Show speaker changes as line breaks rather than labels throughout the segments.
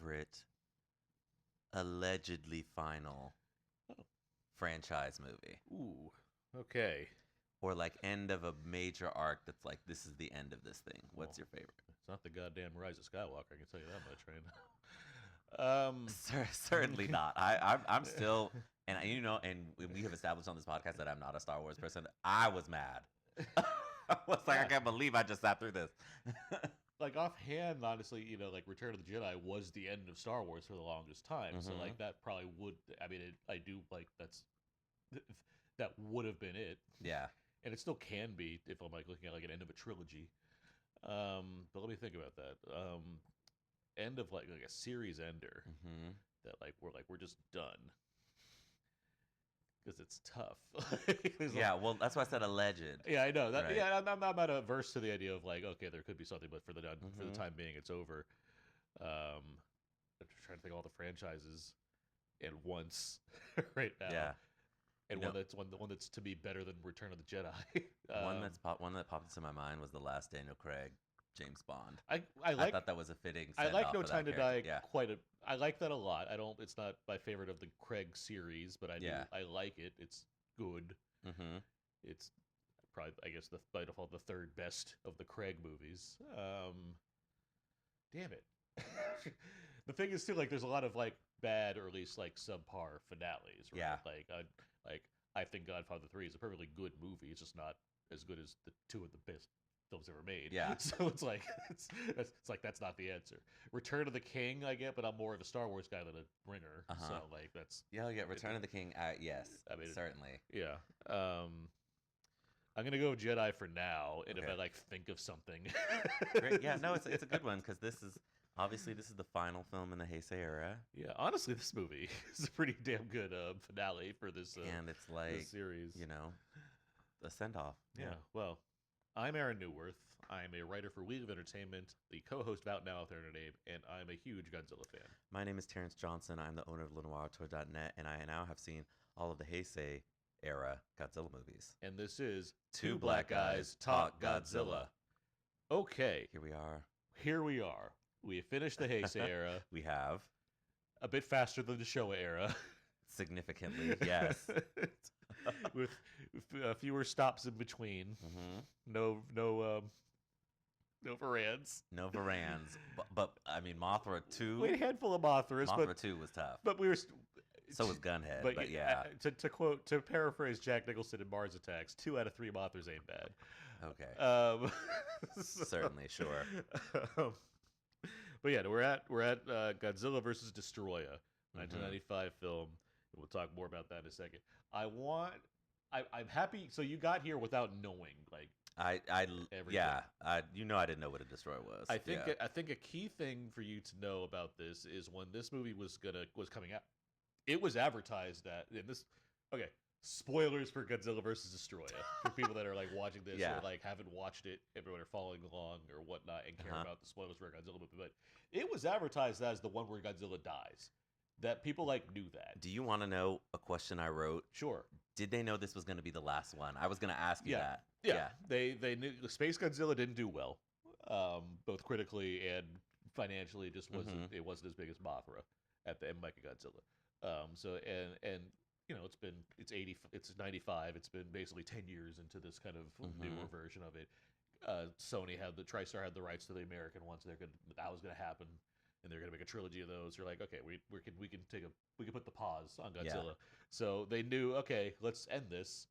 favorite allegedly final franchise movie.
Ooh, okay.
Or like end of a major arc that's like, this is the end of this thing. What's your favorite?
It's not the goddamn Rise of Skywalker, I can tell you that much right now.
Certainly not. I'm still, and we have established on this podcast that I'm not a Star Wars person. I was mad. I was like, I can't believe I just sat through this.
Like offhand, honestly, like Return of the Jedi was the end of Star Wars for the longest time. So like that probably would. I mean, I do like that would have been it.
Yeah.
And it still can be if I'm like looking at like an end of a trilogy. But let me think about that. End of like a series ender that like we're just done because it's tough.
Yeah, well, that's why I said alleged.
Yeah, I know that.
Right.
Yeah, I'm not averse to the idea of like, okay, there could be something, but for the time being, it's over. I'm just trying to think of all the franchises at once right now.
Yeah.
And one that's to be better than Return of the Jedi.
One that popped into my mind was the last Daniel Craig James Bond.
I
thought that was a fitting.
I like No
of
Time to
character.
Die I like that a lot. It's not my favorite of the Craig series, but I like it. It's good.
Mm-hmm.
It's probably, I guess, by default the third best of the Craig movies. Damn it. The thing is too, like, there's a lot of like bad or at least like subpar finales, right?
Yeah.
Like I think Godfather 3 is a perfectly good movie. It's just not as good as the two of the best films ever made.
Yeah.
So it's like it's like that's not the answer. Return of the King, I get, but I'm more of a Star Wars guy than a Ringer. So like that's
Return of the King. Yes, I mean, certainly.
Yeah. I'm gonna go Jedi for now, and if I like think of something.
Great. Yeah. No, it's a good one because this is the final film in the Heisei Era.
Yeah. Honestly, this movie is a pretty damn good finale for this.
And it's like
this series,
a send off.
Yeah. Well, I'm Aaron Neuwirth. I'm a writer for Wheel of Entertainment, the co-host of Out Now with Aaron and Abe, and I'm a huge Godzilla fan.
My name is Terence Johnson. I'm the owner of LenoirTour.net, and I now have seen all of the Heisei Era Godzilla movies.
And this is
Two Black Guys Talk Godzilla.
Okay.
Here we are.
We have finished the Heisei Era.
We have.
A bit faster than the Showa Era.
Significantly, yes.
With fewer stops in between. No Varans.
No Varans. But I mean, Mothra 2.
We had a handful of Mothras.
Mothra 2 was tough.
But we were...
So was Gunhead, but yeah.
To paraphrase Jack Nicholson in Mars Attacks, 2 out of 3 Mothras ain't bad.
Okay. Certainly, sure.
But yeah, we're at Godzilla versus Destoroyah, 1995 film. And we'll talk more about that in a second. I'm happy. So you got here without knowing, like, everything.
I didn't know what a Destroyer was.
I think a key thing for you to know about this is when this movie was coming out, it was advertised that spoilers for Godzilla vs. Destoroyah for people that are like watching this or like haven't watched it, everyone are following along or whatnot and care about the spoilers for a Godzilla movie. But it was advertised as the one where Godzilla dies. That people like knew that.
Do you want to know a question I wrote?
Sure.
Did they know this was going to be the last one? I was going to ask you that.
Yeah. They knew Space Godzilla didn't do well, both critically and financially. Just wasn't it wasn't as big as Mothra at the Mechagodzilla. It's 95. It's been basically 10 years into this kind of newer version of it. Sony had TriStar had the rights to the American ones. That was going to happen, and they're going to make a trilogy of those. They're like, okay, we can put the pause on Godzilla. Yeah. So they knew, okay, let's end this.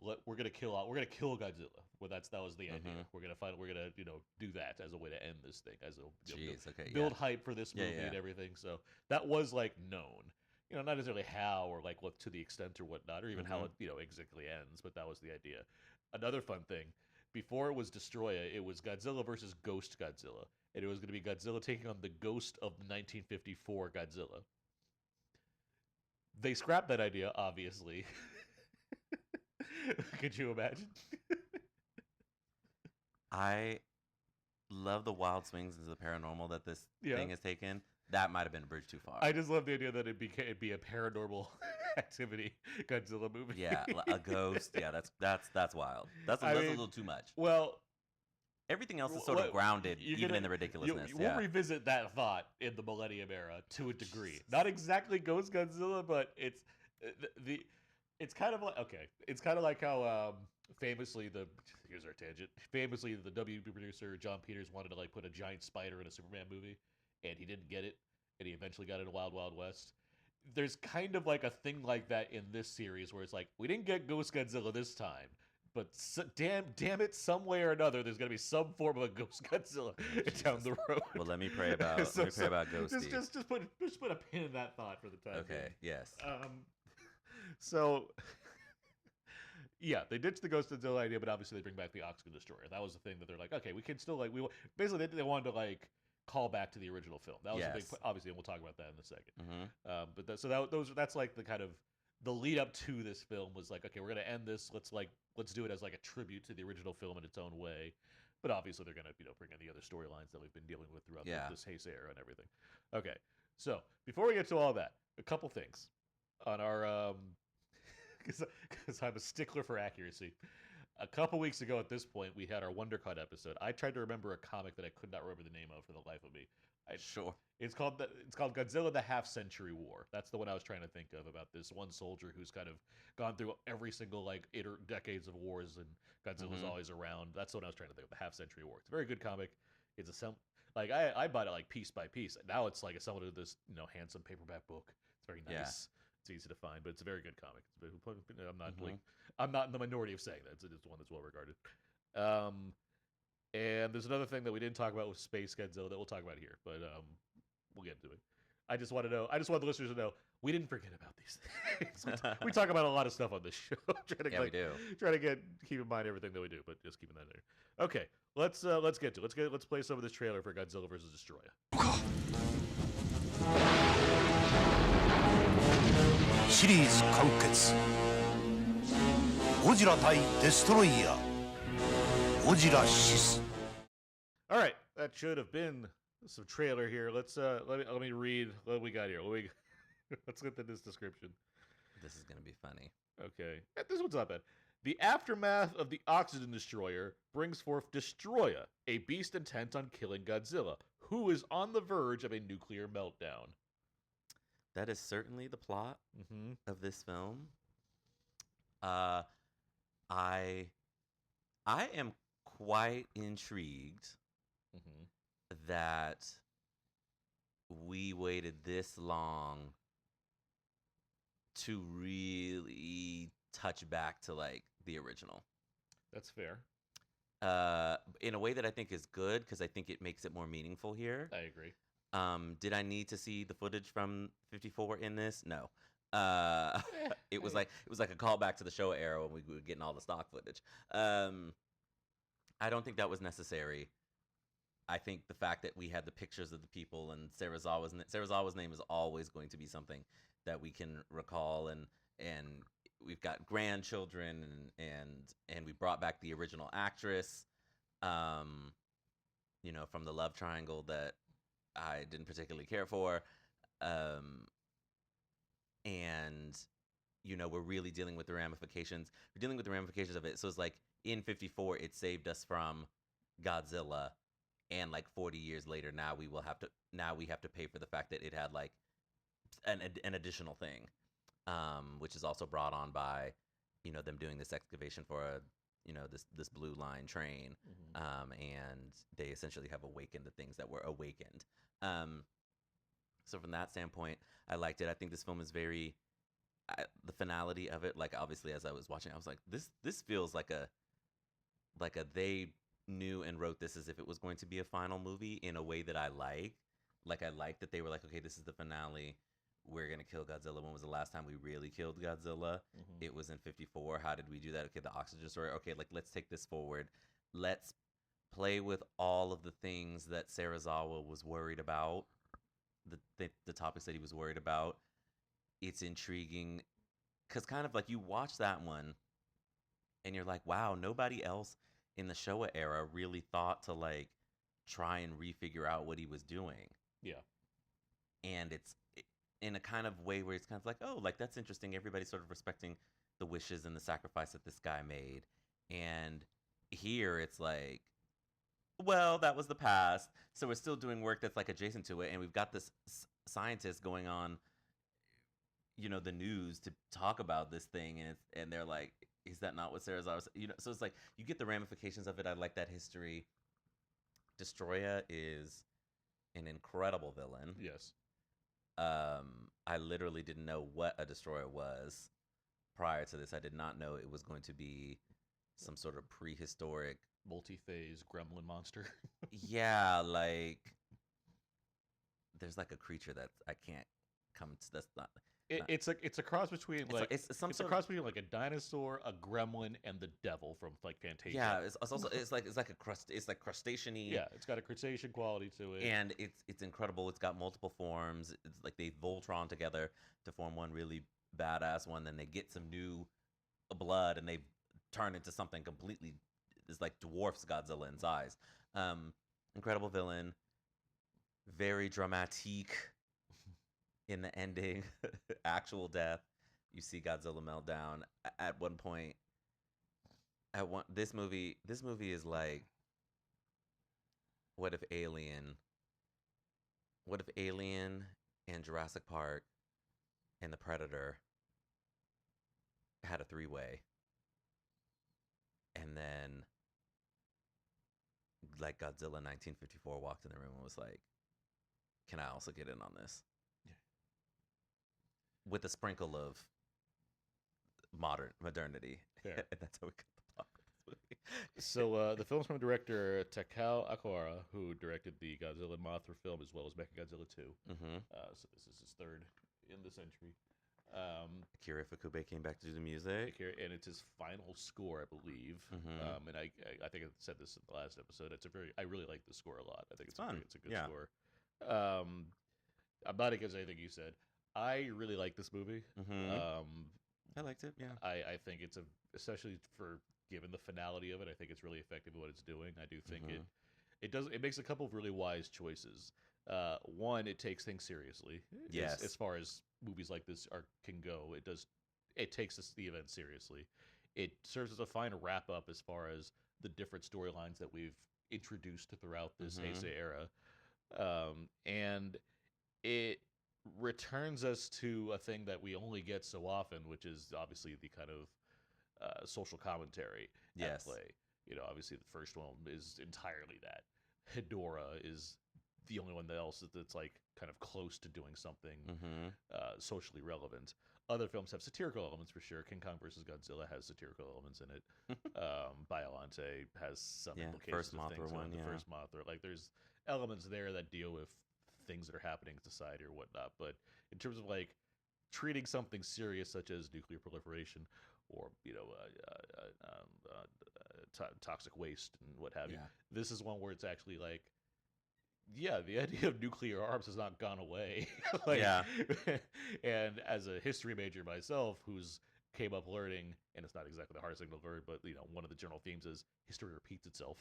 We're gonna kill Godzilla. Well, that was the idea. We're gonna do that as a way to end this thing, as a build hype for this movie and everything. So that was like known. Not necessarily how or like what to the extent or whatnot, or even how it exactly ends, but that was the idea. Another fun thing, before it was Destoroyah, it was Godzilla versus Ghost Godzilla, and it was going to be Godzilla taking on the ghost of 1954 Godzilla. They scrapped that idea, obviously. Could you imagine?
I love the wild swings into the paranormal that this thing has taken. That might have been a bridge too far.
I just love the idea that it'd be a paranormal activity Godzilla movie.
Yeah, a ghost. Yeah, that's wild. That's a little too much.
Well,
everything else is sort of grounded, even in the ridiculousness.
We'll revisit that thought in the Millennium Era to a degree. Not exactly Ghost Godzilla, but it's kind of like, okay, it's kind of like how famously here's our tangent. Famously, the WB producer John Peters wanted to like put a giant spider in a Superman movie, and he didn't get it, and he eventually got it in Wild Wild West. There's kind of like a thing like that in this series where it's like, we didn't get Ghost Godzilla this time, but damn it, some way or another, there's gonna be some form of a Ghost Godzilla down the road.
Well, let me pray about Ghosty.
Just put a pin in that thought for the time.
Okay.
Being.
Yes.
So. Yeah, they ditched the Ghost Godzilla idea, but obviously they bring back the Oxygen Destroyer. That was the thing that they're like, okay, we can still like basically they wanted to like call back to the original film. That was a big, obviously, and we'll talk about that in a second.
Mm-hmm.
That's like the kind of the lead up to this film was like, okay, we're gonna end this. Let's do it as like a tribute to the original film in its own way. But obviously they're gonna bring in the other storylines that we've been dealing with throughout this Heisei Era and everything. Okay, so before we get to all that, a couple things on our because I'm a stickler for accuracy. A couple weeks ago at this point, we had our WonderCon episode. I tried to remember a comic that I could not remember the name of for the life of me.
Sure.
It's called Godzilla: The Half-Century War. That's the one I was trying to think of, about this one soldier who's kind of gone through every single like decades of wars, and Godzilla's always around. That's the one I was trying to think of, The Half-Century War. It's a very good comic. It's I bought it like piece by piece. Now it's like assembled into this handsome paperback book. It's very nice. Yeah. It's easy to find, but it's a very good comic. I'm not in the minority of saying that. It's one that's well regarded. And there's another thing that we didn't talk about with Space Godzilla that we'll talk about here, but we'll get into it. I just want the listeners to know we didn't forget about these things. We talk about a lot of stuff on this show.
We do.
Try to keep in mind everything that we do, but just keeping that there. Okay, let's get to it. Let's play some of this trailer for Godzilla vs. Destoroyah.
シリーズ完結ゴジラ対デストロイヤーゴジラシス
All right, that should have been some trailer here. Let me read what we got here. Let's get to this description.
This is gonna be funny.
Okay, this one's not bad. The aftermath of the Oxygen Destroyer brings forth Destoroyah, a beast intent on killing Godzilla, who is on the verge of a nuclear meltdown.
That is certainly the plot of this film. I am quite intrigued that we waited this long to really touch back to like the original.
That's fair.
In a way that I think is good, because I think it makes it more meaningful here.
I agree.
Did I need to see the footage from 54 in this? No. It was like a callback to the Showa era when we were getting all the stock footage. I don't think that was necessary. I think the fact that we had the pictures of the people and Serizawa's name is always going to be something that we can recall, and we've got grandchildren, and we brought back the original actress, from the love triangle that I didn't particularly care for, and we're really dealing with the ramifications. We're dealing with the ramifications of it. So it's like in 54, it saved us from Godzilla, and like 40 years later, now we have to pay for the fact that it had like an additional thing, which is also brought on by them doing this excavation for this blue line train, and they essentially have awakened the things that were awakened. So from that standpoint, I liked it. I think this film is very the finality of it. Like, obviously, as I was watching, I was like, this feels like a they knew and wrote this as if it was going to be a final movie in a way that I like. Like, I like that they were like, okay, this is the finale. We're gonna kill Godzilla. When was the last time we really killed Godzilla? It was in 54. How did we do that? Okay, the Oxygen Destroyer. Okay, like, let's take this forward. Let's play with all of the things that Serizawa was worried about, the topics that he was worried about. It's intriguing because kind of like you watch that one and you're like, wow, nobody else in the Showa era really thought to like try and refigure out what he was doing.
Yeah.
And it's in a kind of way where it's kind of like, oh, like, that's interesting. Everybody's sort of respecting the wishes and the sacrifice that this guy made. And here it's like, well, that was the past. So we're still doing work that's like adjacent to it, and we've got this scientist going on, the news to talk about this thing, and they're like, is that not what Sarah's always, So it's like you get the ramifications of it. I like that history. Destoroyah is an incredible villain.
Yes.
I literally didn't know what a Destoroyah was prior to this. I did not know it was going to be some sort of prehistoric
multi-phase gremlin monster.
Yeah, like there's like a creature that I can't come to. That's not.
It's a cross between
it's
a cross between like a dinosaur, a gremlin, and the devil from like Fantasia.
Yeah, it's also it's like crustacean-y.
Yeah, it's got a crustacean quality to it,
and it's incredible. It's got multiple forms. It's like they Voltron together to form one really badass one. Then they get some new blood and they turn into something completely. It's like dwarfs Godzilla in size. Incredible villain. Very dramatic. In the ending, actual death, you see Godzilla melt down. At one point, this movie is like, what if Alien and Jurassic Park and the Predator had a three-way, and then like Godzilla 1954 walked in the room and was like, "Can I also get in on this?" With a sprinkle of modernity.
Fair.
And that's how we got the plot of this movie.
So the film's from director Takao Okawara, who directed the Godzilla and Mothra film as well as Mechagodzilla 2.
Mm-hmm.
So this is his third in the century.
Akira Ifukube came back to do the music.
And it's his final score, I believe.
Mm-hmm.
And I think I said this in the last episode. I really like the score a lot. I think it's
fun.
It's a good score. I'm not against anything you said. I really like this movie.
Mm-hmm. I liked it. Yeah.
I think it's especially for given the finality of it. I think it's really effective at what it's doing. I do think it makes a couple of really wise choices. One, it takes things seriously.
Yes.
As far as movies like this can go, it takes the event seriously. It serves as a fine wrap up as far as the different storylines that we've introduced throughout this Heisei Era, and it returns us to a thing that we only get so often, which is obviously the kind of social commentary at play. Obviously the first one is entirely that. Hedorah is the only one that's like kind of close to doing something socially relevant. Other films have satirical elements for sure. King Kong vs. Godzilla has satirical elements in it. Biollante has some implications of things. The first Mothra, like there's elements there that deal with things that are happening in society or whatnot. But in terms of like treating something serious such as nuclear proliferation or toxic waste and what have you, this is one where it's actually like, the idea of nuclear arms has not gone away. And as a history major myself, who's came up learning, and it's not exactly the hardest thing to learn, but one of the general themes is history repeats itself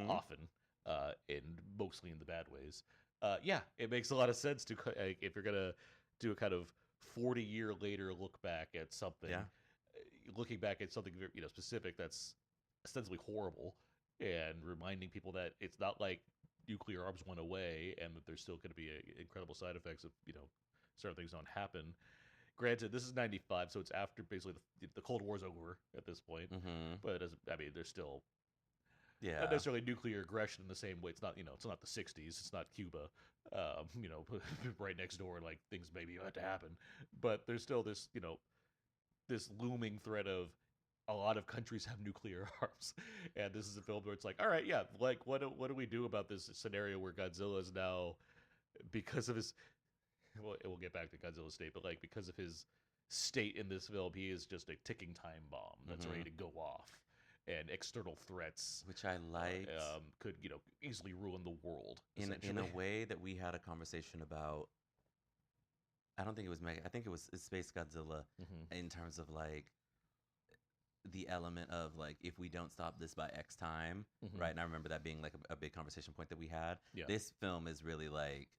often, and mostly in the bad ways. It makes a lot of sense to if you're gonna do a kind of 40-year later look back at something, looking back at something specific that's ostensibly horrible, and reminding people that it's not like nuclear arms went away and that there's still going to be incredible side effects if certain things don't happen. Granted, this is 95, so it's after basically the Cold War's over at this point, but there's still. Not necessarily nuclear aggression in the same way. It's not, it's not the 60s. It's not Cuba, right next door. Like things maybe had to happen, but there's still this, this looming threat of a lot of countries have nuclear arms, and this is a film where it's like, all right, like what do we do about this scenario where Godzilla is now, because of his, we'll get back to Godzilla's state, but like because of his state in this film, he is just a ticking time bomb that's ready to go off. And external threats,
which I liked,
could easily ruin the world.
In a way that we had a conversation about. I don't think it was Mega. I think it was Space Godzilla. In terms of like the element of like if we don't stop this by X time, right? And I remember that being like a big conversation point that we had.
Yeah.
This film is really like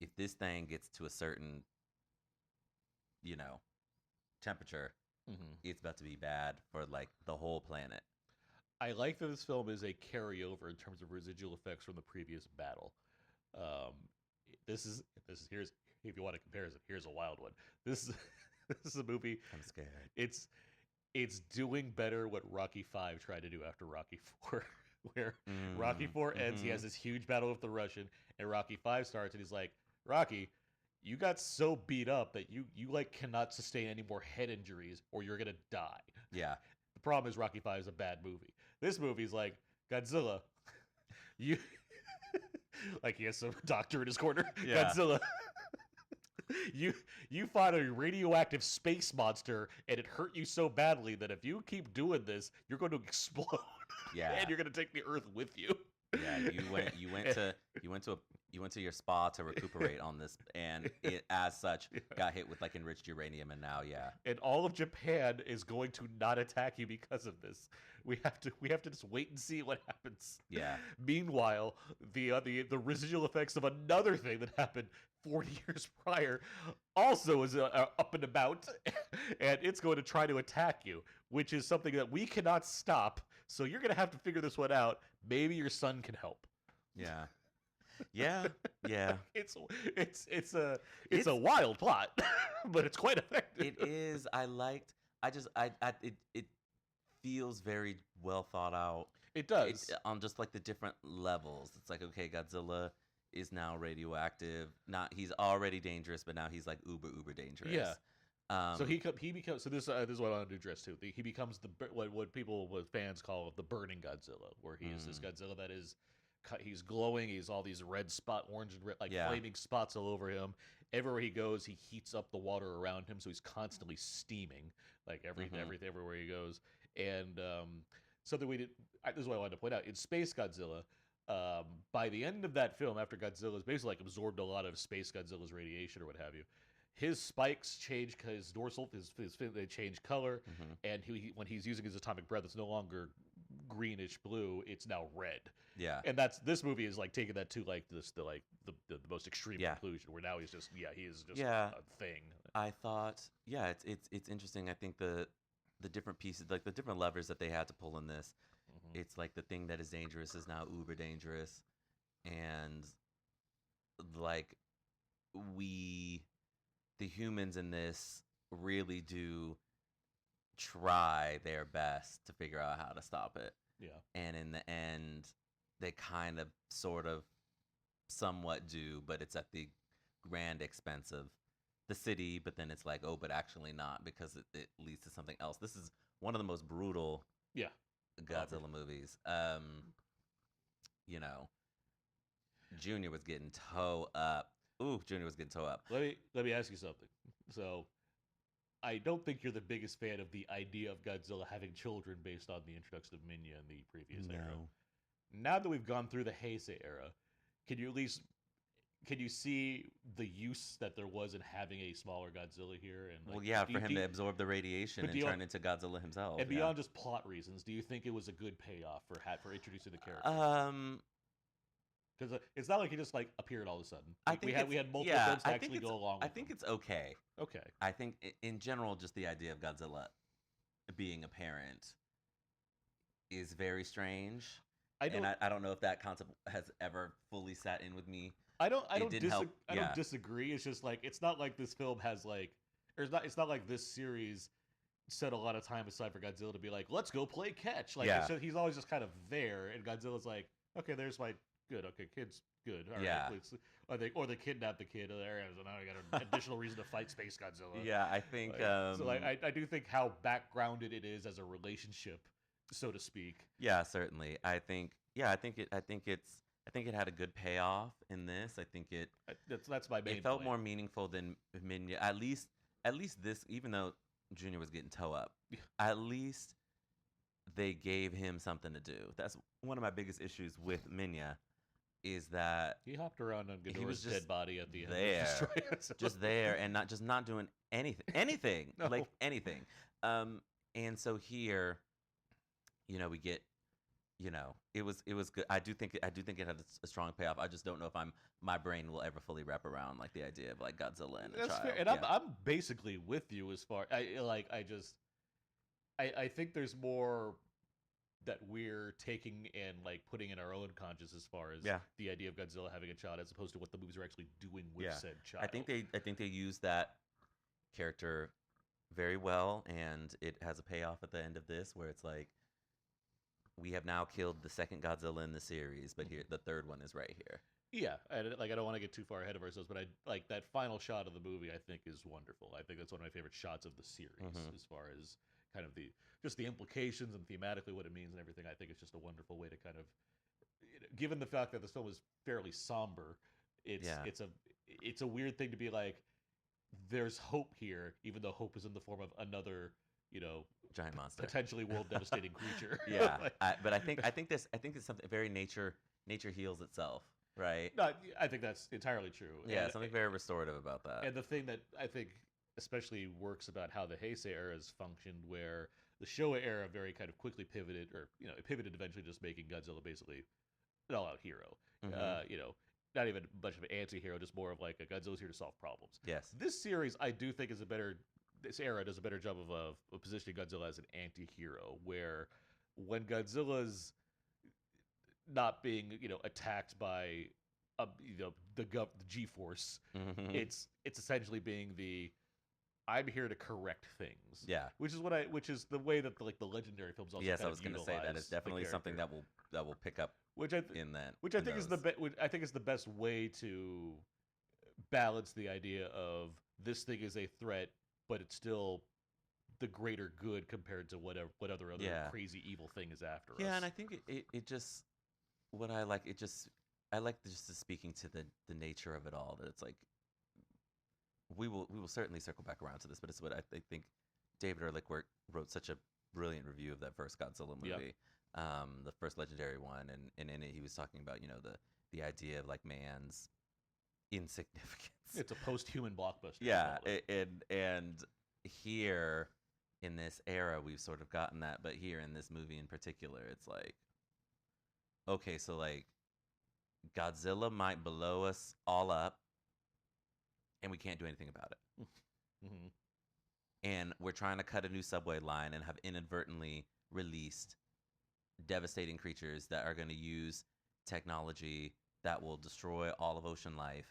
if this thing gets to a certain, temperature. It's about to be bad for like the whole planet.
I like that this film is a carryover in terms of residual effects from the previous battle. Um, this is here's if you want a comparison, here's a wild one. This this is a movie.
I'm scared.
It's doing better what Rocky V tried to do after Rocky IV, where Rocky IV ends. He has this huge battle with the Russian, and Rocky V starts, and he's like, Rocky, you got so beat up that you like cannot sustain any more head injuries, or you're gonna die.
Yeah.
The problem is Rocky V is a bad movie. This movie's like, Godzilla, you like he has some doctor in his corner.
Yeah.
Godzilla, you fought a radioactive space monster, and it hurt you so badly that if you keep doing this, you're going to explode.
Yeah.
And you're going to take the Earth with you.
Yeah, you went to your spa to recuperate on this, and it as such got hit with like enriched uranium, and now
And all of Japan is going to not attack you because of this. We have to just wait and see what happens.
Yeah.
Meanwhile, the residual effects of another thing that happened 40 years prior also is up and about, and it's going to try to attack you, which is something that we cannot stop. So you're going to have to figure this one out. Maybe your son can help.
Yeah. Yeah.
It's a wild plot, but it's quite effective.
It is. It feels very well thought out.
It does.
On just like the different levels. It's like, okay, Godzilla is now radioactive. He's already dangerous, but now he's like uber dangerous.
Yeah. So he becomes. So this is what I want to address too. He becomes what fans call the burning Godzilla, where he is this Godzilla that is, he's glowing. He's all these red orange and red, flaming spots all over him. Everywhere he goes, he heats up the water around him, so he's constantly steaming, like everywhere he goes. And something we did. This is what I wanted to point out in Space Godzilla. By the end of that film, after Godzilla's basically like absorbed a lot of Space Godzilla's radiation or what have you, his spikes change, his dorsal, his fin, they change color, and when he's using his atomic breath, it's no longer greenish blue; it's now red.
Yeah,
and this movie is like taking that to like the most extreme conclusion, where now he is just a thing.
I thought, it's interesting. I think the different pieces, like the different levers that they had to pull in this. It's like the thing that is dangerous is now uber dangerous, and like the humans in this really do try their best to figure out how to stop it.
Yeah.
And in the end, they kind of, sort of, somewhat do, but it's at the grand expense of the city, but then it's like, oh, but actually not, because it leads to something else. This is one of the most brutal Godzilla movies. Junior was getting toe up. Junior was getting toe up.
Let me ask you something. So, I don't think you're the biggest fan of the idea of Godzilla having children based on the introduction of Minya in the previous era. Now that we've gone through the Heisei era, can you see the use that there was in having a smaller Godzilla here? And
for him to absorb the radiation and turn into Godzilla himself.
And beyond just plot reasons, do you think it was a good payoff for introducing the character? Because it's not like he just like appeared all of a sudden. We had multiple films to actually go along with
I think it's okay.
Okay.
I think in general, just the idea of Godzilla being a parent is very strange. I don't know if that concept has ever fully sat in with me.
I don't disagree. It's just like it's not like this film has like it's not like this series set a lot of time aside for Godzilla to be like, let's go play catch. Like he's always just kind of there, and Godzilla's like, okay, there's my kid's good. All right, or they kidnap the kid there, so now I got an additional reason to fight Space Godzilla.
Yeah, I think
I do think how backgrounded it is as a relationship, so to speak.
Yeah, certainly. I think it had a good payoff in this. I think
that's my main.
It felt
point.
more meaningful than Minya. At least this, even though Junior was getting toe up, at least they gave him something to do. That's one of my biggest issues with Minya. Is that
he hopped around on Ghidorah's dead body at the end?
There, just there, and not doing anything,
No.
like anything. And so here, we get, it was good. I do think it had a strong payoff. I just don't know if my brain will ever fully wrap around like the idea of like Godzilla and a child.
Fair. And I'm basically with you as far I think there's more that we're taking and like putting in our own conscious as far as the idea of Godzilla having a child, as opposed to what the movies are actually doing with said child.
I think they use that character very well, and it has a payoff at the end of this where it's like, we have now killed the second Godzilla in the series, but here the third one is right here.
Yeah, I don't want to get too far ahead of ourselves, but I like that final shot of the movie. I think is wonderful. I think that's one of my favorite shots of the series, as far as kind of the implications and thematically what it means and everything. I think it's just a wonderful way to kind of, given the fact that this film is fairly somber, it's a weird thing to be like, there's hope here, even though hope is in the form of another,
giant monster,
potentially world devastating creature.
But I think it's something very nature heals itself, right?
No, I think that's entirely true.
Yeah, something very restorative about that.
And the thing that I think especially works about how the Heisei Era has functioned, where the Showa era very kind of quickly pivoted, or it pivoted eventually, just making Godzilla basically an all-out hero. Not even a bunch of anti-hero, just more of like a Godzilla's here to solve problems.
Yes.
This series, I do think this era does a better job of positioning Godzilla as an anti-hero, where when Godzilla's not being, attacked by the G-force, it's essentially being I'm here to correct things.
Yeah.
Which is the way that the legendary films also
I was going to say that it's definitely something that will pick up in that.
Which I think is the best way to balance the idea of this thing is a threat, but it's still the greater good compared to what other crazy evil thing is after us.
Yeah, and I think it just, what I like, I like just speaking to the nature of it all, that it's like, we will certainly circle back around to this, but it's what I think David Ehrlich wrote such a brilliant review of that first Godzilla movie, the first legendary one, and in it he was talking about the idea of like man's insignificance.
It's a post-human blockbuster.
Yeah, and here in this era we've sort of gotten that, but here in this movie in particular, it's like, okay, so like Godzilla might blow us all up, and we can't do anything about it. And we're trying to cut a new subway line and have inadvertently released devastating creatures that are going to use technology that will destroy all of ocean life.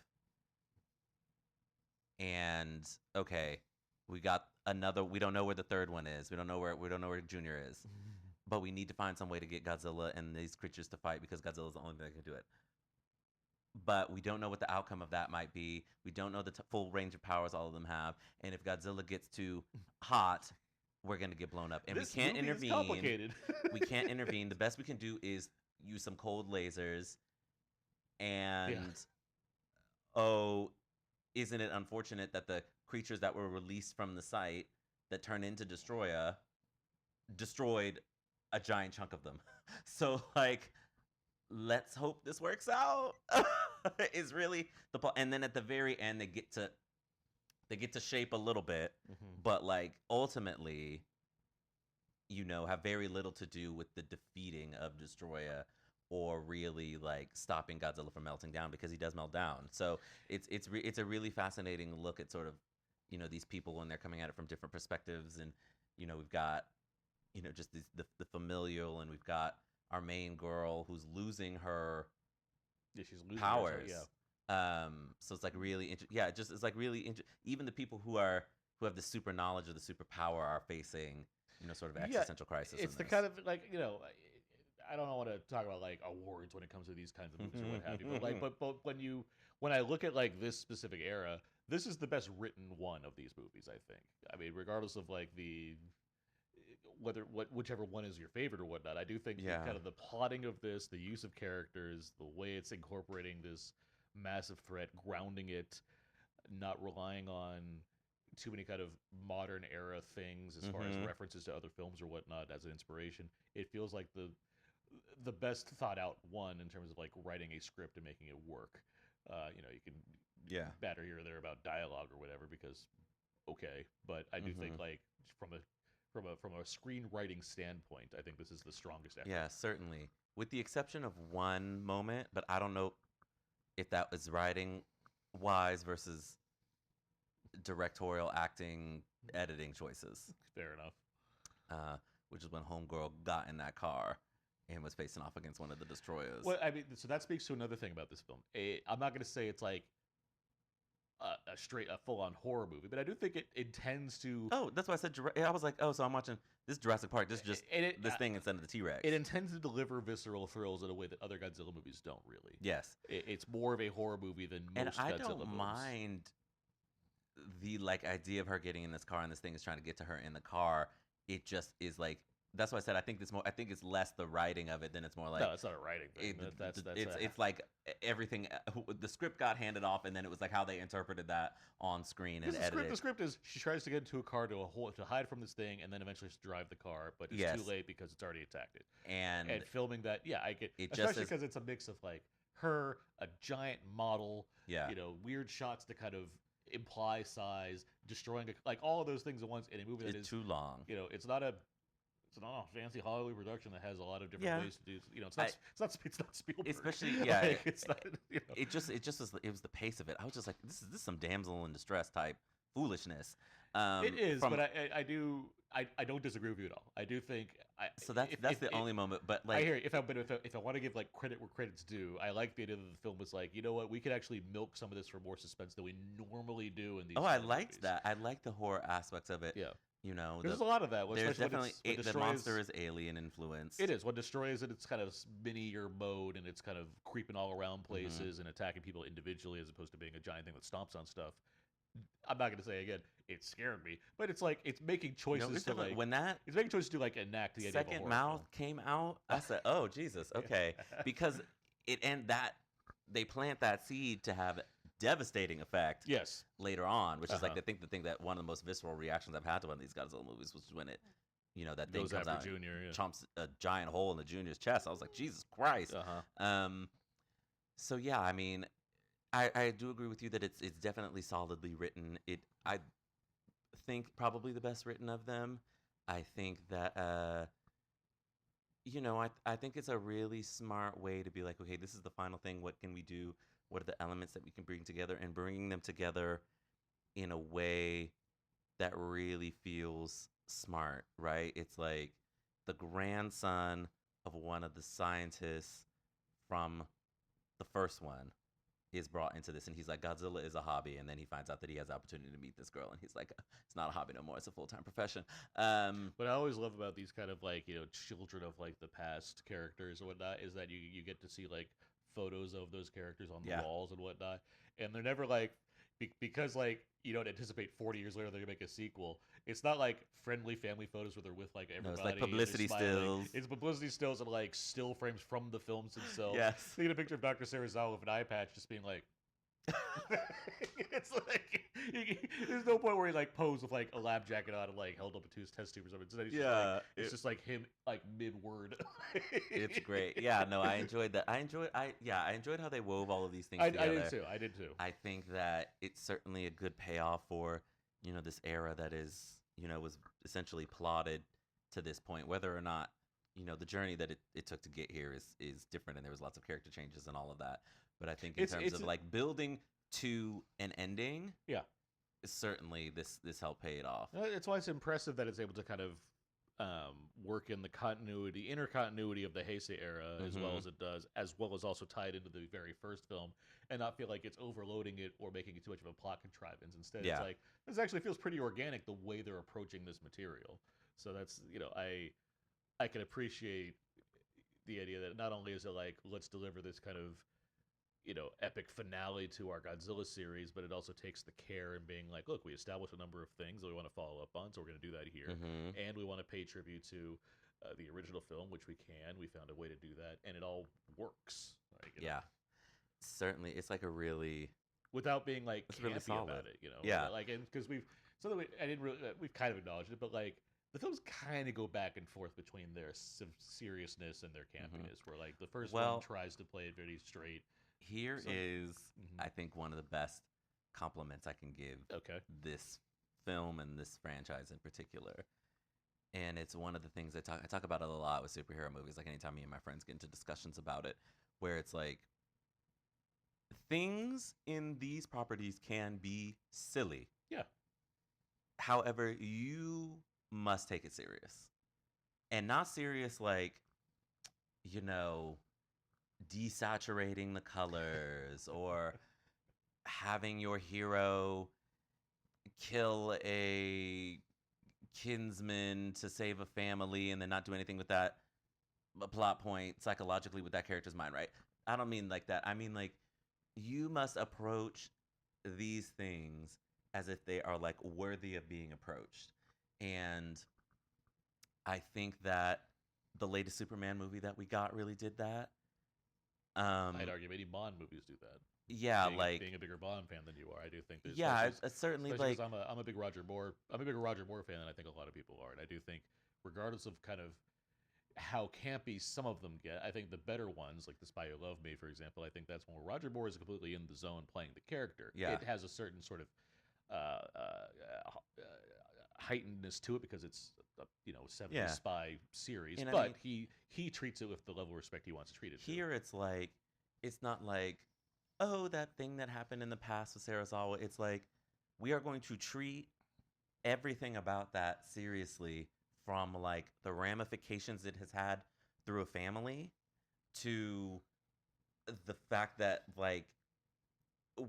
And okay, we got another. We don't know where the third one is. We don't know where Junior is. But we need to find some way to get Godzilla and these creatures to fight, because Godzilla is the only thing that can do it. But we don't know what the outcome of that might be. We don't know the full range of powers all of them have. And if Godzilla gets too hot, we're going to get blown up. And we can't intervene.
Complicated.
We can't intervene. The best we can do is use some cold lasers. And, isn't it unfortunate that the creatures that were released from the site that turned into Destoroyah destroyed a giant chunk of them? So, like, let's hope this works out. Is really the plot. And then at the very end, they get to shape a little bit, but like ultimately, have very little to do with the defeating of Destoroyah, or really like stopping Godzilla from melting down, because he does melt down. So it's a really fascinating look at sort of these people when they're coming at it from different perspectives, and we've got just the familial, and we've got our main girl who's losing her
she's losing
powers.
Her,
so it's like really it's like really even the people who have the super knowledge or the superpower are facing sort of existential crisis.
It's the kind of like I don't want to talk about like awards when it comes to these kinds of movies or what have you, but like but when I look at like this specific era, this is the best written one of these movies, I think. I mean, regardless of like whichever one is your favorite or whatnot, I do think kind of the plotting of this, the use of characters, the way it's incorporating this massive threat, grounding it, not relying on too many kind of modern era things as far as references to other films or whatnot as an inspiration. It feels like the best thought out one in terms of like writing a script and making it work. You can batter here or there about dialogue or whatever, because but I do think like from a screenwriting standpoint, I think this is the strongest effort.
Yeah, certainly. With the exception of one moment, but I don't know if that was writing wise versus directorial acting, editing choices.
Fair enough.
Which is when Homegirl got in that car and was facing off against one of the Destroyers.
Well, I mean, so that speaks to another thing about this film. I'm not going to say it's like a full-on horror movie, but I do think it intends to.
Oh, that's why I said. I was like, oh, so I'm watching this Jurassic Park. This is just this thing instead of the T-Rex.
It intends to deliver visceral thrills in a way that other Godzilla movies don't really.
Yes,
it's more of a horror movie than most
and I
Godzilla
don't
films.
mind the idea of her getting in this car and this thing is trying to get to her in the car. It just is like. That's why I said I think it's less the writing of it than it's more like
no, it's not a writing thing.
It's like everything. The script got handed off, and then it was like how they interpreted that on screen and edited.
The script is she tries to get into a car to hide from this thing, and then eventually drive the car, but it's too late because it's already attacked it. And filming that, I get it, especially because it's a mix of like her, a giant model, weird shots to kind of imply size, destroying like all of those things at once in a movie that is
too long.
It's not a fancy Hollywood production that has a lot of different ways to do. It's not Spielberg.
Especially,
it's not.
It was the pace of it. I was just like, this is some damsel in distress type foolishness.
It is, but I don't disagree with you at all. I do think.
So that's the only moment. But like,
I hear you. If I want to give like credit where credit's due, I like the idea that the film was like, you know what, we could actually milk some of this for more suspense than we normally do in these.
Oh, I liked that. I liked the horror aspects of it.
Yeah.
There's
a lot of that.
There's definitely the monster is alien influenced.
It is. When Destroyers in its kind of minier mode and it's kind of creeping all around places and attacking people individually as opposed to being a giant thing that stomps on stuff. I'm not going to say again, it scared me, but it's like it's making choices to like
when that
it's making choices to like enact the idea of a
second mouth came out. I said, "Oh Jesus, okay," because they plant that seed to have devastating effect.
Yes.
Later on, which is like the thing that one of the most visceral reactions I've had to one of these Godzilla movies was when it, that thing comes out,
Junior,
chomps a giant hole in the Junior's chest. I was like, Jesus Christ. So yeah, I mean, I do agree with you that it's definitely solidly written. I think probably the best written of them. I think that I think it's a really smart way to be like, okay, this is the final thing. What can we do? What are the elements that we can bring together, and bringing them together in a way that really feels smart, right? It's like the grandson of one of the scientists from the first one is brought into this, and he's like, Godzilla is a hobby, and then he finds out that he has the opportunity to meet this girl, and he's like, it's not a hobby no more, it's a full-time profession.
What I always love about these kind of like children of like the past characters or whatnot is that you get to see like photos of those characters on the walls and whatnot, and they're never like because like you don't anticipate 40 years later they're gonna make a sequel. It's not like friendly family photos where they're with like everybody.
No, it's like publicity stills.
It's publicity stills and like still frames from the films themselves.
Yes.
You get a picture of Dr. Serizawa with an eye patch just being like it's like there's no point where he like posed with like a lab jacket on and like held up a test tube or something. It's just like him like mid-word.
It's great. Yeah, no, I enjoyed that. I enjoyed how they wove all of these things together.
I did too.
I think that it's certainly a good payoff for this era that is was essentially plotted to this point. Whether or not the journey that it took to get here is different, and there was lots of character changes and all of that. But I think in terms of like building to an ending, certainly this helped pay it off.
It's why it's impressive that it's able to kind of work in the inner continuity of the Heisei era as well as it does, as well as also tied into the very first film, and not feel like it's overloading it or making it too much of a plot contrivance. Instead, it's like this actually feels pretty organic the way they're approaching this material. So that's I can appreciate the idea that not only is it like let's deliver this kind of epic finale to our Godzilla series, but it also takes the care in being like, look, we established a number of things that we want to follow up on, so we're going to do that here, and we want to pay tribute to the original film, which we can. We found a way to do that, and it all works. Like,
certainly, it's like a really
without being like
it's really
campy
solid
about it, like because we've kind of acknowledged it, but like the films kind of go back and forth between their seriousness and their campiness, where like the first one tries to play it very straight.
Here is, I think, one of the best compliments I can give this film and this franchise in particular. And it's one of the things I talk about it a lot with superhero movies. Like anytime me and my friends get into discussions about it, where it's like things in these properties can be silly.
Yeah.
However, you must take it serious. And not serious like, you know, desaturating the colors or having your hero kill a kinsman to save a family and then not do anything with that plot point psychologically with that character's mind, right? I don't mean like that. I mean like you must approach these things as if they are like worthy of being approached. And I think that the latest Superman movie that we got really did that.
I'd argue many Bond movies do that.
Yeah,
Being a bigger Bond fan than you are, I do think there's
certainly
especially
like
'cause I'm a big Roger Moore fan than I think a lot of people are, and I do think regardless of kind of how campy some of them get, I think the better ones, like The Spy Who Loved Me, for example, I think that's when Roger Moore is completely in the zone playing the character.
Yeah.
It has a certain sort of heightenedness to it because it's a 70s spy series,
And I
but
mean-
he treats it with the level of respect he wants to treat it.
here it's like it's not like, oh, that thing that happened in the past with Sarazawa. It's like we are going to treat everything about that seriously, from like the ramifications it has had through a family to the fact that like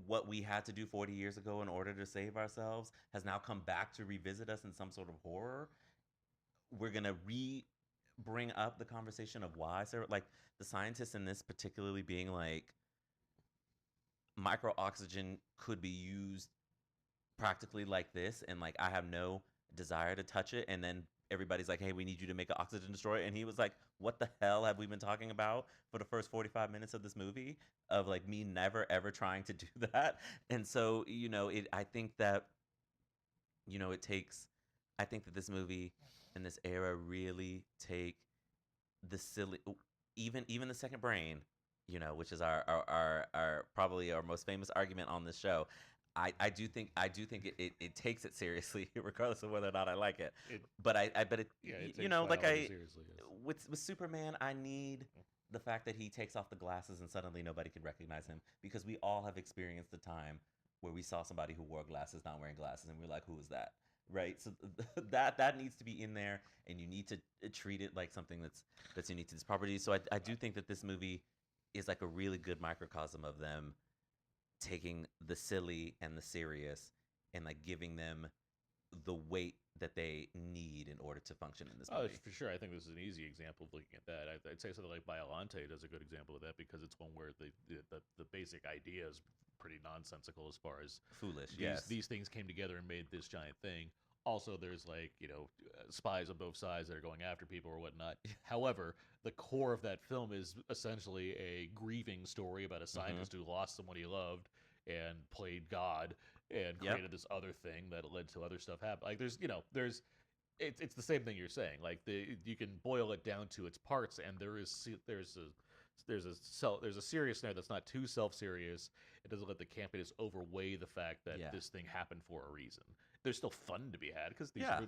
what we had to do 40 years ago in order to save ourselves has now come back to revisit us in some sort of horror. We're going to bring up the conversation of why like the scientists in this particularly being like micro oxygen could be used practically like this, and like I have no desire to touch it, and then everybody's like, hey, we need you to make an oxygen destroyer, and he was like, what the hell have we been talking about for the first 45 minutes of this movie, of like me never ever trying to do that. And so I think that I think that this movie and this era really take the silly, even the Second Brain, which is our probably our most famous argument on this show. I do think it takes it seriously, regardless of whether or not I like it. But it
takes
like
seriously, yes.
with Superman, I need the fact that he takes off the glasses and suddenly nobody can recognize him, because we all have experienced the time where we saw somebody who wore glasses not wearing glasses, and we're like, who is that? Right? So that needs to be in there, and you need to treat it like something that's unique to this property. So I do think that this movie is like a really good microcosm of them taking the silly and the serious and like giving them the weight that they need in order to function in this movie.
Oh, for sure. I think this is an easy example of looking at that. I'd say something like Biollante does a good example of that, because it's one where the basic idea is pretty nonsensical as far as
foolish.
These things came together and made this giant thing. Also, there's like, spies on both sides that are going after people or whatnot. However, the core of that film is essentially a grieving story about a scientist who lost someone he loved and played God and created this other thing that led to other stuff happening. Like it's the same thing you're saying. Like you can boil it down to its parts, and there's a seriousness that's not too self-serious. It doesn't let the campiness overweigh the fact that this thing happened for a reason. There's still fun to be had, because these are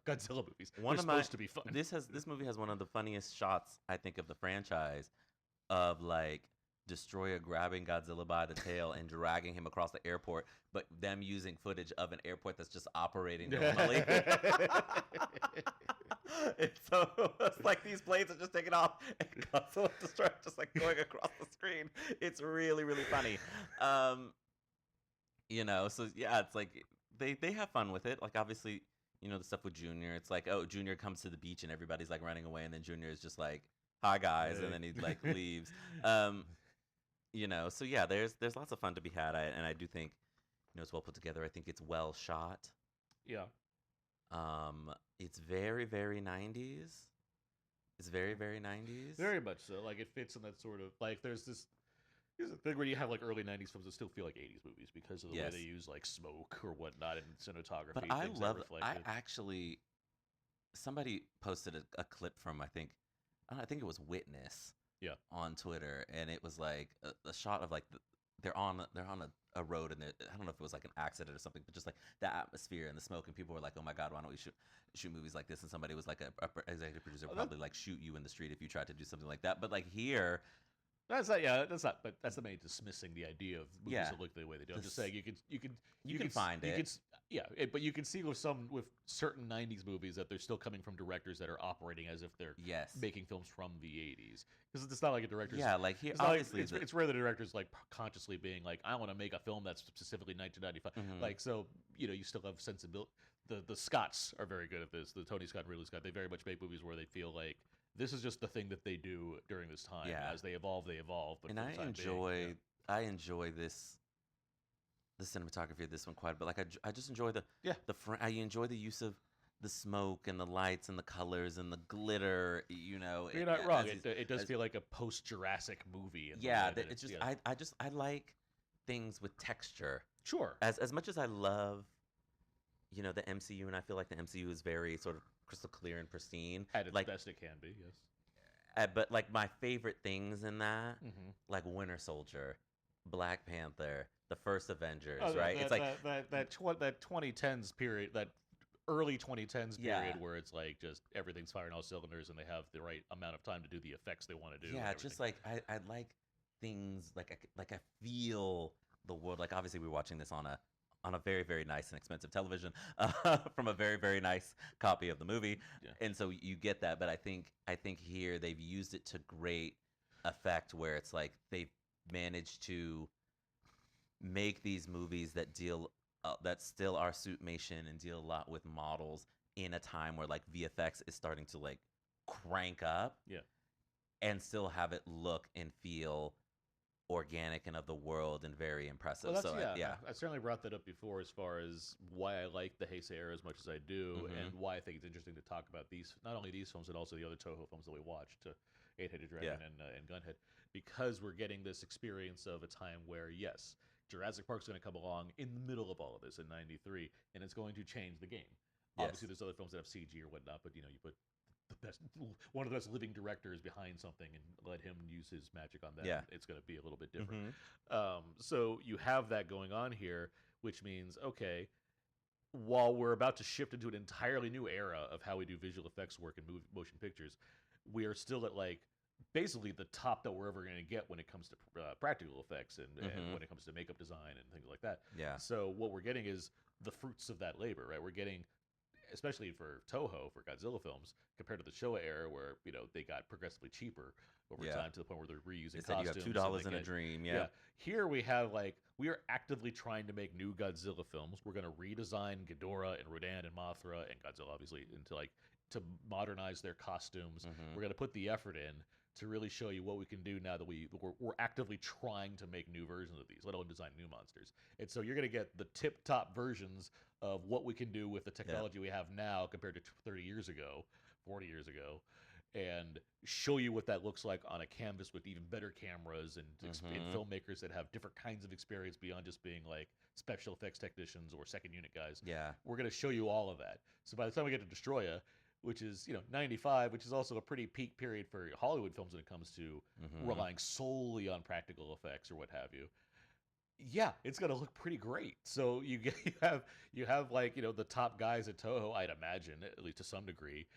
Godzilla movies. They're supposed to be fun.
This movie has one of the funniest shots, I think, of the franchise, of like Destoroyah grabbing Godzilla by the tail and dragging him across the airport, but them using footage of an airport that's just operating normally. It's like these planes are just taking off, and Godzilla just like going across the screen. It's really, really funny. So yeah, it's like they have fun with it. Like obviously, the stuff with Junior, it's like, oh, Junior comes to the beach and everybody's like running away, and then Junior is just like, hi guys, and then he like leaves. So yeah, there's lots of fun to be had, and I do think it's well put together. I think it's well shot.
Yeah.
It's very, very 90s. It's very, very 90s.
Very much so. Like it fits in that sort of like here's a thing where you have like early 90s films that still feel like 80s movies because of the way they use like smoke or whatnot in cinematography.
But I love it. Somebody posted a clip from I think it was Witness.
Yeah.
On Twitter, and it was like a shot of like they're on a road, and I don't know if it was like an accident or something, but just like the atmosphere and the smoke, and people were like, oh my god, why don't we shoot movies like this? And somebody was like, a executive producer probably like shoot you in the street if you tried to do something like that. But like here,
That's not, yeah, that's not, but that's not me dismissing the idea of movies
Yeah.
that look the way they do. I'm just saying you
can find it.
But you can see with certain '90s movies that they're still coming from directors that are operating as if they're
Yes.
making films from the '80s, because it's not like a director's.
Yeah, like here,
it's not like-
obviously,
it's rare that a director's like consciously being like, I want to make a film that's specifically 1995.
Mhm.
Like, so you still have sensibility. The Scotts are very good at this. The Tony Scott and Ridley Scott, they very much make movies where they feel like this is just the thing that they do during this time.
Yeah.
As they evolve, they evolve. But
and
for
I
the time
enjoy,
being,
I enjoy this, the cinematography of this one quite a bit. Like I just enjoy I enjoy the use of the smoke and the lights and the colors and the glitter. You know,
You're not wrong.
as
It does feel like a post-Jurassic movie. In the
yeah,
way that
it's just
yeah.
I like things with texture.
Sure.
As much as I love, you know, the MCU, and I feel like the MCU is very sort of crystal clear and pristine.
At its
like,
best it can be, yes.
but like my favorite things in that,
Mm-hmm.
like Winter Soldier, Black Panther, the first Avengers,
Oh,
right? It's like
that 2010s period, that early 2010s
Yeah.
period where it's like just everything's firing all cylinders and they have the right amount of time to do the effects they want to do.
yeah,
and
just
everything.
like I like things like I feel the world. Like obviously we're watching this on a very very nice and expensive television from a very very nice copy of the movie,
Yeah.
and so you get that. But I think here they've used it to great effect, where it's like they've managed to make these movies that deal that still are suitmation and deal a lot with models in a time where like VFX is starting to like crank up,
Yeah.
and still have it look and feel organic and of the world and very impressive.
Well,
so
I certainly brought that up before as far as why I like the Heisei Era as much as I do,
Mhm.
and why I think it's interesting to talk about these, not only these films, but also the other Toho films that we watched, Eight-Headed Dragon and Gunhead, because we're getting this experience of a time where, yes, Jurassic Park's going to come along in the middle of all of this in '93, and it's going to change the game.
Yes.
Obviously, there's other films that have CG or whatnot, but you put one of the best living directors behind something and let him use his magic on that.
Yeah.
It's going to be a little bit different.
Mhm.
So you have that going on here, which means, okay, while we're about to shift into an entirely new era of how we do visual effects work in motion pictures, we are still at like basically the top that we're ever going to get when it comes to practical effects and
Mhm.
when it comes to makeup design and things like that.
Yeah.
So what we're getting is the fruits of that labor, right? We're getting, especially for Toho, for Godzilla films, compared to the Showa era, where they got progressively cheaper over
Yeah.
time to the point where they're reusing
They said you have
costumes.
$2
and
in
they
a
get-
dream. Yeah.
Here we have we are actively trying to make new Godzilla films. We're going to redesign Ghidorah and Rodan and Mothra and Godzilla obviously to modernize their costumes.
Mhm.
We're going to put the effort in to really show you what we can do now that we're actively trying to make new versions of these, let alone design new monsters. And so you're going to get the tip top versions of what we can do with the technology we have now compared to 30 years ago, 40 years ago, and show you what that looks like on a canvas with even better cameras and
Mhm.
filmmakers that have different kinds of experience beyond just being like special effects technicians or second unit guys.
Yeah.
We're going to show you all of that. So by the time we get to Destoroyah, which is 95, which is also a pretty peak period for Hollywood films when it comes to
Mhm.
relying solely on practical effects or what have you. Yeah, it's gonna look pretty great. So you have like the top guys at Toho, I'd imagine, at least to some degree,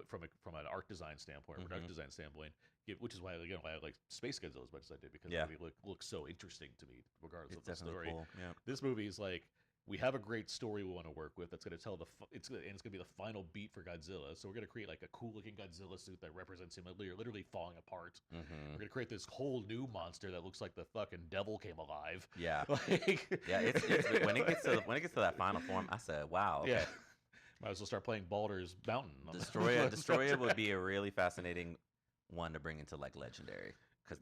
from an art design standpoint, production design standpoint, which is why why I like Space Godzilla as much as I did, because
Yeah.
the movie looks so interesting to me, regardless
It's
of the
definitely
story.
cool. Yeah.
This movie is like, we have a great story we want to work with that's going to tell it's going to be the final beat for Godzilla. So we're going to create like a cool looking Godzilla suit that represents him literally falling apart. We're
Mhm.
going to create this whole new monster that looks like the fucking devil came alive.
Yeah.
Like,
Yeah. It's when it gets to that final form, I said, wow. Okay.
yeah. Might as well start playing Baldur's Mountain.
Destroyer would be a really fascinating one to bring into like Legendary.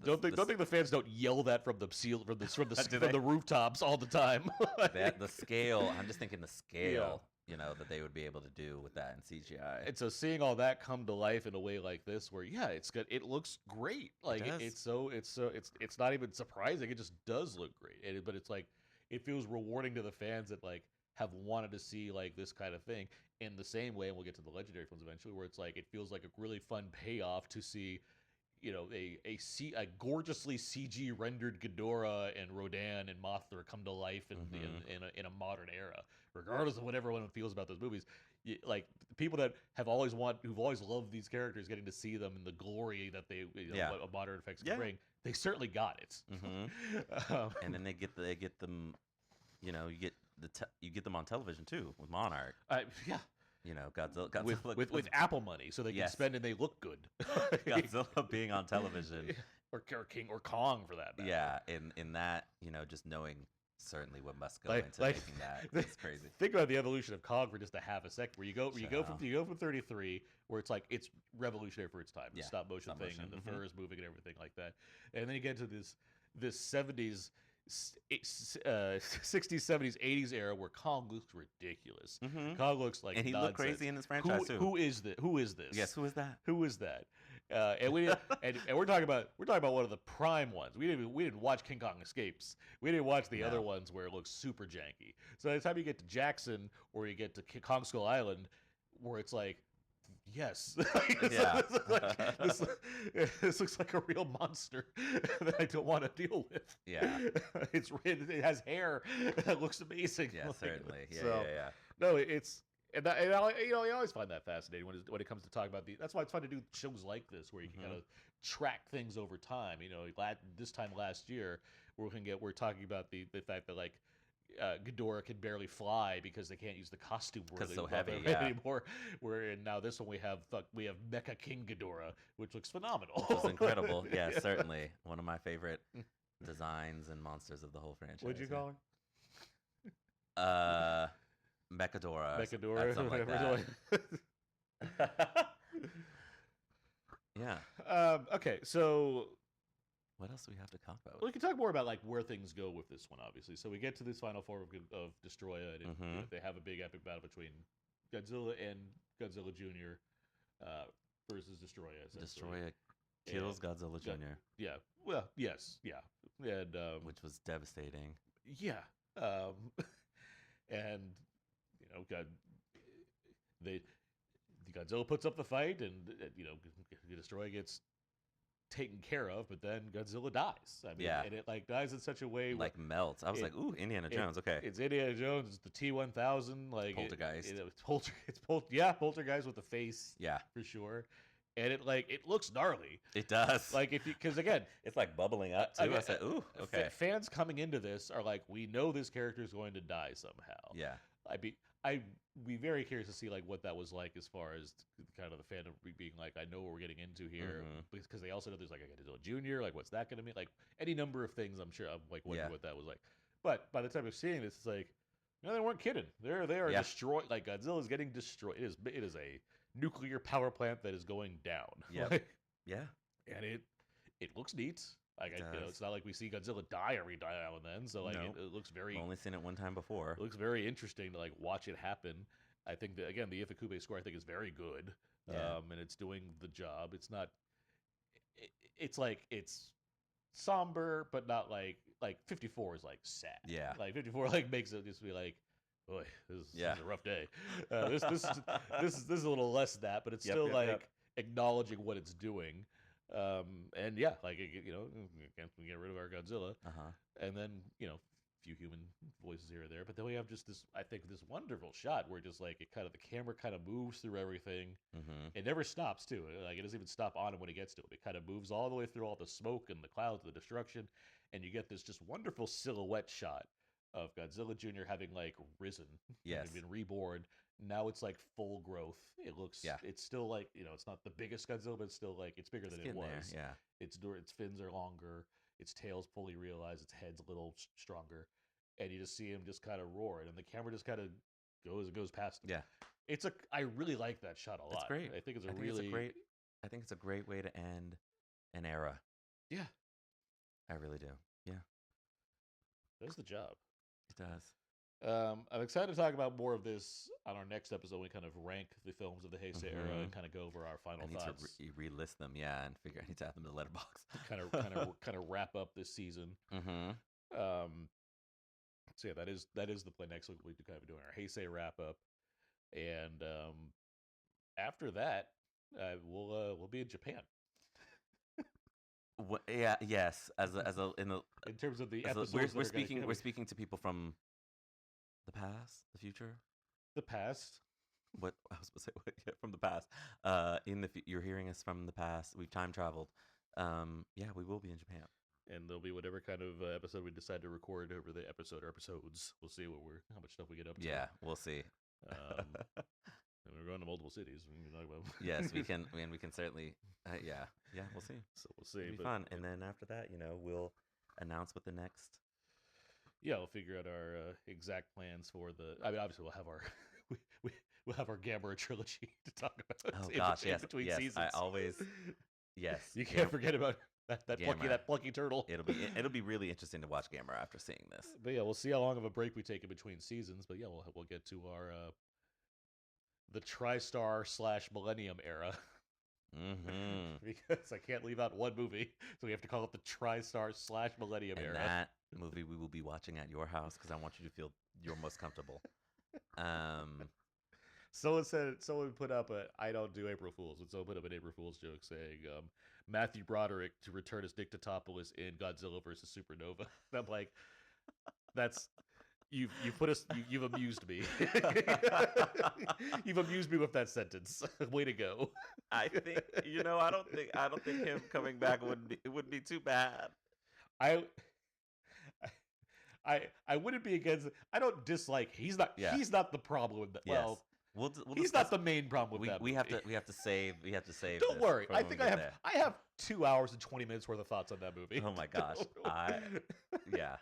Don't think the fans don't yell that from the
Do they?
rooftops all the time.
the scale. I'm just thinking the scale. That they would be able to do with that in CGI.
And so seeing all that come to life in a way like this, where it's good, it looks great. Like
does.
it's not even surprising. It just does look great. But it's like, it feels rewarding to the fans that like have wanted to see like this kind of thing. In the same way, and we'll get to the Legendary films eventually, where it's like it feels like a really fun payoff to see, a gorgeously CG rendered Ghidorah and Rodan and Mothra come to life in a modern era. Regardless of what everyone feels about those movies, like people that who've always loved these characters, getting to see them in the glory that they what modern effects can bring. They certainly got it.
And then they get them, you get them on television too with Monarch.
Yeah.
Godzilla
with Apple money, so they can spend and they look good.
Godzilla being on television,
or King or Kong for that matter.
Yeah, in that, just knowing certainly what must go into making that. It's crazy.
Think about the evolution of Kong for just a half a second, where you go from 33, where it's like it's revolutionary for its time, the stop motion thing and the fur is moving and everything like that, and then you get to this 70s. 60s, 70s, 80s era where Kong looks ridiculous. Kong looks like,
and he looked crazy in this franchise too.
Who is this?
Yes, who is that?
Who is that? And we're talking about one of the prime ones. We didn't watch King Kong Escapes. We didn't watch the other ones where it looks super janky. So by the time you get to Jackson or you get to Kong Skull Island, where it's like, yes, this looks like a real monster that I don't want to deal with.
Yeah,
it has hair that looks amazing.
Yeah, certainly. Yeah,
so,
yeah.
No, it's. And you always find that fascinating when it comes to talking about that's why it's fun to do shows like this where you can kind of track things over time. This time last year we're talking about the fact that like Ghidorah can barely fly because they can't use the costume
because so heavy
anymore. And now this one we have Mecha King Ghidorah, which looks phenomenal.
Which is incredible. Yeah, certainly one of my favorite designs and monsters of the whole franchise.
What'd you call
her? Mechadora, something like that. Yeah.
Okay, so
what else do we have to talk about?
Well, we can talk more about like where things go with this one, obviously. So we get to this final form of Destoroyah, and they have a big epic battle between Godzilla and Godzilla Jr. Versus Destoroyah.
Destoroyah kills Godzilla Jr.
Yeah. Well, yes. Yeah. And
which was devastating.
Yeah. And Godzilla puts up the fight, and Destoroyah gets taken care of, but then Godzilla dies. I mean, and it like dies in such a way
like melts. I was like, ooh, Indiana Jones. Okay,
it's Indiana Jones. It's the T-1000. Like
Poltergeist.
Poltergeist with the face.
Yeah,
for sure. And it looks gnarly.
It does.
Like because again,
it's like bubbling up too. I said, ooh, okay.
Fans coming into this are like, we know this character is going to die somehow.
Yeah.
I'd be very curious to see like what that was like as far as kind of the fandom being like, I know what we're getting into here, because they also know there's like a Godzilla Jr. Like, what's that going to mean? Like any number of things. I'm sure I'm like wondering what that was like. But by the time of seeing this, it's like, they weren't kidding. They are destroyed. Like Godzilla is getting destroyed. It is a nuclear power plant that is going down.
Yeah.
And it looks neat. Like it's not like we see Godzilla die every now and then. So like it looks very.
I've only seen it one time before.
It looks very interesting to like watch it happen. I think that again the Ifukube score I think is very good. And it's doing the job. It's not. It's like it's somber, but not like 54 is like sad.
Yeah.
Like 54 like makes it just be like, boy, this is a rough day. This is a little less than that, but it's still acknowledging what it's doing. And yeah, like we get rid of our Godzilla, and then few human voices here or there, but then we have just this wonderful shot where just like the camera kind of moves through everything. It never stops too. Like it doesn't even stop on him when it gets to him. It kind of moves all the way through all the smoke and the clouds, the destruction, and you get this just wonderful silhouette shot of Godzilla Jr. having like risen, and been reborn. Now it's like full growth. It looks, it's still like, it's not the biggest Godzilla, but it's still like, it's bigger than it was.
There, yeah.
Its fins are longer. Its tail's fully realized. Its head's a little stronger. And you just see him just kind of roar. And the camera just kind of goes past him.
Yeah.
I really like that shot a lot.
It's great.
I think it's
I think it's a great way to end an era.
Yeah.
I really do. Yeah.
Does the job.
It does.
I'm excited to talk about more of this on our next episode. We kind of rank the films of the Heisei era and kind of go over our final thoughts.
I need to relist them, and figure I need to add them to the letterbox.
kind of wrap up this season. So yeah, that is the plan. Next week we'll be kind of doing our Heisei wrap up, and after that, we'll be in Japan.
Yeah. Yes.
In terms of the episodes,
we're speaking to people from the past, the future,
the past,
what I was supposed to say, from the past. You're hearing us from the past. We've time traveled. Yeah, we will be in Japan.
And there'll be whatever kind of episode we decide to record over the episode or episodes. We'll see how much stuff we get up to.
Yeah, we'll see.
And we're going to multiple cities. We can talk about.
Yes, we can. We can certainly. Yeah, we'll see.
So we'll see.
It'll be fun. And then after that, we'll announce what the next.
Yeah, we'll figure out our exact plans for the. I mean, obviously, we'll have our we'll have our Gamera trilogy to talk about.
Oh gosh, yes,
between
yes.
seasons.
I always. Yes,
you can't forget about that plucky turtle.
It'll be really interesting to watch Gamera after seeing this.
But yeah, we'll see how long of a break we take in between seasons. But yeah, we'll get to our the TriStar / Millennium Era.
Mm-hmm.
Because I can't leave out one movie, so we have to call it the TriStar / Millennium Era.
That movie we will be watching at your house because I want you to feel you're most comfortable.
Someone put up I don't do April Fools, and someone put up an April Fool's joke saying Matthew Broderick to return as Nick Totopoulos in Godzilla vs. Supernova. And I'm like, that's you've amused me. You've amused me with that sentence. Way to go.
I think I don't think him coming back would be too bad.
I wouldn't be against it. I don't dislike. He's not the problem with that.
Yes.
Well,
we'll
he's not the main problem with that.
We have to save.
Don't worry. I think I have 2 hours and 20 minutes worth of thoughts on that movie.
Oh my gosh. Yeah.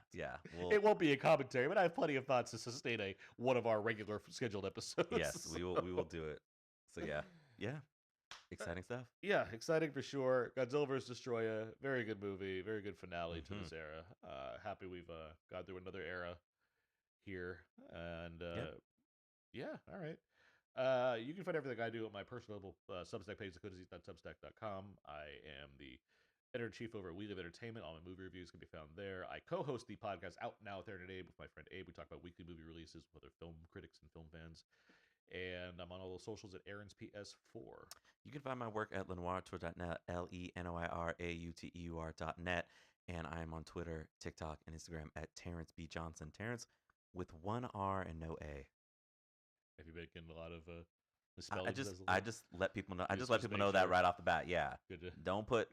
It won't be a commentary, but I have plenty of thoughts to sustain one of our regular scheduled episodes.
Yes, we will do it. So yeah. Exciting stuff.
Yeah, exciting for sure. Godzilla vs. Destoroyah, very good movie, very good finale to this era. Happy we've gone through another era here, and all right. You can find everything I do at my personal Substack page, thecodazies.substack.com. I am the editor-in-chief over at We Live Entertainment. All my movie reviews can be found there. I co-host the podcast Out Now with Aaron and Abe with my friend Abe. We talk about weekly movie releases with other film critics and film fans. And I'm on all the socials at Aaron's PS4.
You can find my work at lenoirtour.net, LENOIRAUTEUR.net, and I am on Twitter, TikTok, and Instagram at Terence B. Johnson. Terence with one R and no A.
Have you been getting a lot of spelling?
I just let people know. I just let people know that right off the bat. Yeah.
Good.
Don't put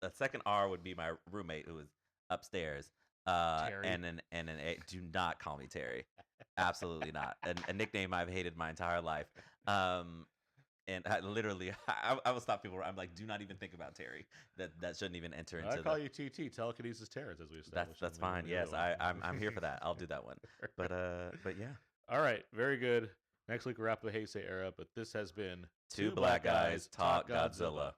a second R would be my roommate who was upstairs.
Terry.
And an A. Do not call me Terry. Absolutely not. A nickname I've hated my entire life. And I literally, I will stop people. I'm like, do not even think you Terry. That shouldn't even enter into.
I call you TT, telekinesis Terrence, as we established.
That's fine. Yes, I'm here for that. I'll do that one. But yeah.
All right, very good. Next week we'll wrap the Heisei Era, but this has been
Two Black Guys Talk Godzilla.